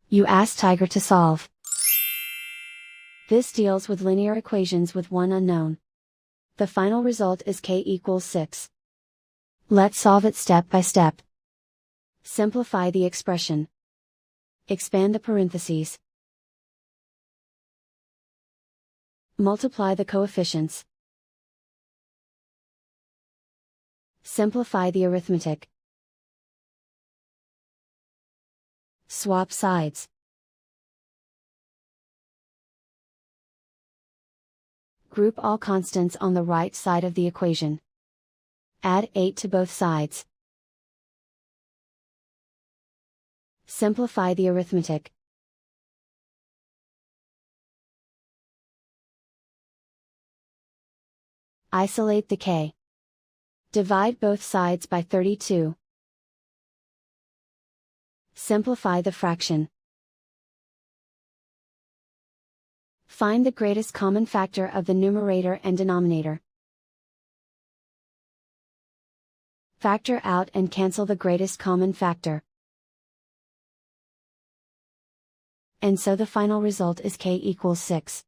You ask Tiger to solve. This deals with linear equations with one unknown. The final result is k equals 6. Let's solve it step by step. Simplify the expression. Expand the parentheses. Multiply the coefficients. Simplify the arithmetic. Swap sides. Group all constants on the right side of the equation. Add 8 to both sides. Simplify the arithmetic. Isolate the k. Divide both sides by 32. Simplify the fraction. Find the greatest common factor of the numerator and denominator. Factor out and cancel the greatest common factor. And so the final result is k equals 6.